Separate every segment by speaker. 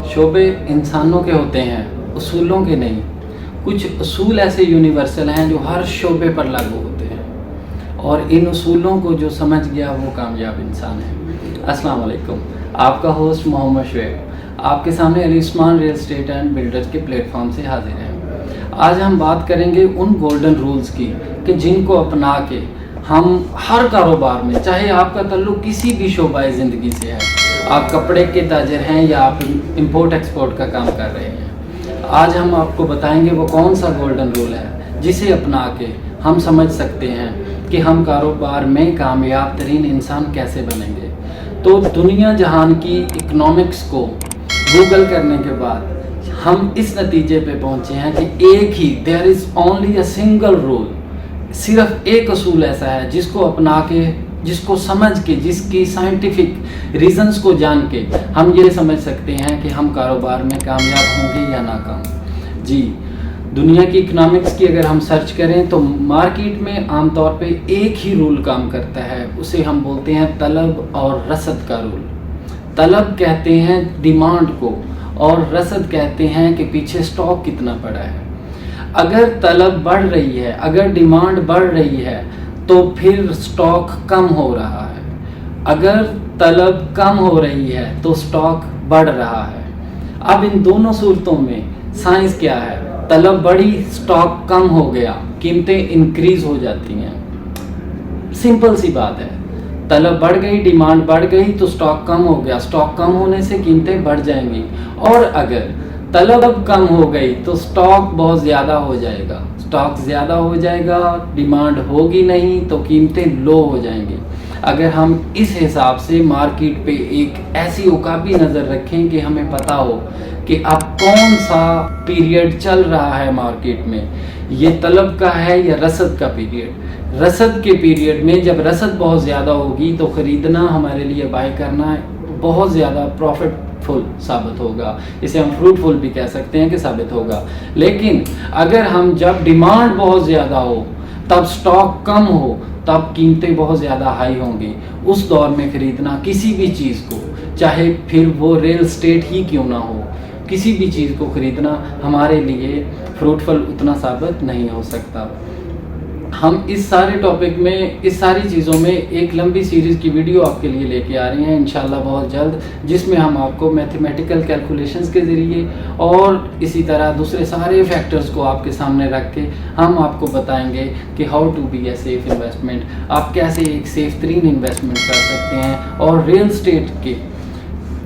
Speaker 1: शोबे इंसानों के होते हैं, उसूलों के नहीं। कुछ उसूल ऐसे यूनिवर्सल हैं जो हर शोबे पर लागू होते हैं, और इन उसूलों को जो समझ गया वो कामयाब इंसान है। अस्सलाम वालेकुम, आपका होस्ट मोहम्मद शुएब आपके सामने Ali Usman real estate and builders के प्लेटफॉर्म से हाजिर है। आज हम बात करेंगे उन गोल्डन रूल्स की कि जिनको अपना के हम हर कारोबार में, चाहे आपका ताल्लुक किसी भी शोबाए ज़िंदगी से है, आप कपड़े के ताजर हैं या आप इंपोर्ट एक्सपोर्ट का काम कर रहे हैं, आज हम आपको बताएंगे वो कौन सा गोल्डन रूल है जिसे अपना के हम समझ सकते हैं कि हम कारोबार में कामयाब तरीन इंसान कैसे बनेंगे। तो दुनिया जहान की इकोनॉमिक्स को गूगल करने के बाद हम इस नतीजे पे पहुंचे हैं कि एक ही, there is only a single rule, सिर्फ एक असूल ऐसा है जिसको अपना के, जिसको समझ के, जिसकी साइंटिफिक रीजंस को जान के हम ये समझ सकते हैं कि हम कारोबार में कामयाब होंगे या नाकाम। जी, दुनिया की इकोनॉमिक्स की अगर हम सर्च करें तो मार्केट में आमतौर पे एक ही रूल काम करता है, उसे हम बोलते हैं तलब और रसद का रूल। तलब कहते हैं डिमांड को और रसद कहते हैं कि पीछे स्टॉक कितना पड़ा है। अगर तलब बढ़ रही है, अगर डिमांड बढ़ रही है तो फिर स्टॉक कम हो रहा है, अगर तलब कम हो रही है तो स्टॉक बढ़ रहा है। अब इन दोनों सूरतों में साइंस क्या है? तलब बढ़ी, स्टॉक कम हो गया, कीमतें इंक्रीज हो जाती हैं। सिंपल सी बात है, तलब बढ़ गई, डिमांड बढ़ गई तो स्टॉक कम हो गया, स्टॉक कम होने से कीमतें बढ़ जाएंगी। और अगर तलब कम हो गई तो स्टॉक बहुत ज़्यादा हो जाएगा, स्टॉक ज़्यादा हो जाएगा, डिमांड होगी नहीं तो कीमतें लो हो जाएंगी। अगर हम इस हिसाब से मार्केट पे एक ऐसी उकाबी नज़र रखें कि हमें पता हो कि अब कौन सा पीरियड चल रहा है मार्केट में, ये तलब का है या रसद का पीरियड। रसद के पीरियड में जब रसद बहुत ज़्यादा होगी तो ख़रीदना हमारे लिए, बाय करना बहुत ज़्यादा प्रॉफिटफुल साबित होगा, इसे हम फ्रूटफुल भी कह सकते हैं कि साबित होगा। लेकिन अगर हम जब डिमांड बहुत ज़्यादा हो, तब स्टॉक कम हो, तब कीमतें बहुत ज़्यादा हाई होंगी। उस दौर में ख़रीदना किसी भी चीज़ को, चाहे फिर वो रियल एस्टेट ही क्यों ना हो, किसी भी चीज़ को ख़रीदना हमारे लिए फ्रूटफुल उतना साबित नहीं हो सकता। हम इस सारे टॉपिक में, इस सारी चीज़ों में एक लंबी सीरीज़ की वीडियो आपके लिए लेके आ रहे हैं इंशाल्लाह बहुत जल्द, जिसमें हम आपको मैथमेटिकल कैलकुलेशंस के ज़रिए और इसी तरह दूसरे सारे फैक्टर्स को आपके सामने रख के हम आपको बताएंगे कि how to be a safe investment, आप कैसे एक सेफ़ तरीन इन्वेस्टमेंट कर सकते हैं, और रियल एस्टेट के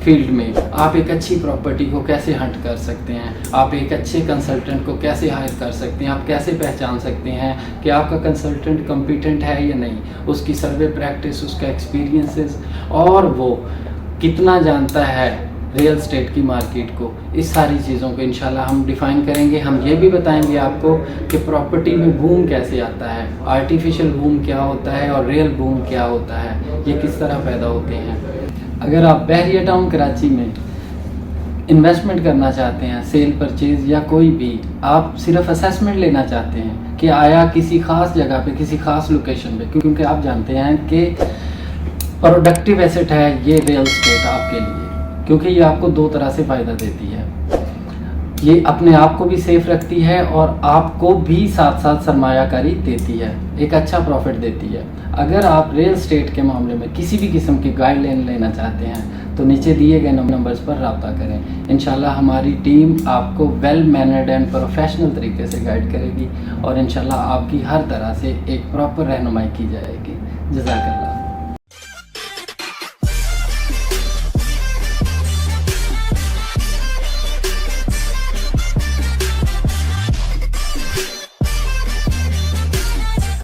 Speaker 1: फील्ड में आप एक अच्छी प्रॉपर्टी को कैसे हंट कर सकते हैं, आप एक अच्छे कंसल्टेंट को कैसे हायर कर सकते हैं, आप कैसे पहचान सकते हैं कि आपका कंसल्टेंट कॉम्पिटेंट है या नहीं, उसकी सर्वे प्रैक्टिस, उसका एक्सपीरियंसेस और वो कितना जानता है रियल एस्टेट की मार्केट को। इस सारी चीज़ों को इंशाल्लाह हम डिफ़ाइन करेंगे। हम ये भी बताएंगे आपको कि प्रॉपर्टी में बूम कैसे आता है, आर्टिफिशियल बूम क्या होता है और रियल बूम क्या होता है, ये किस तरह पैदा होते हैं। अगर आप बहरिया टाउन कराची में इन्वेस्टमेंट करना चाहते हैं, सेल परचेज़ या कोई भी, आप सिर्फ असेसमेंट लेना चाहते हैं कि आया किसी ख़ास जगह पे, किसी ख़ास लोकेशन पे, क्योंकि आप जानते हैं कि प्रोडक्टिव एसेट है ये रियल एस्टेट आपके लिए, क्योंकि ये आपको दो तरह से फ़ायदा देती है। ये अपने आप को भी सेफ रखती है और आपको भी साथ साथ सरमायाकारी देती है, एक अच्छा प्रॉफिट देती है। अगर आप रियल एस्टेट के मामले में किसी भी किस्म की गाइडलाइन लेना चाहते हैं तो नीचे दिए गए नंबर्स पर रब्ता करें। इंशाल्लाह हमारी टीम आपको वेल मैनर्ड एंड प्रोफेशनल तरीके से गाइड करेगी और इंशाल्लाह आपकी हर तरह से एक प्रॉपर रहनुमाई की जाएगी। जज़ाकल्लाह।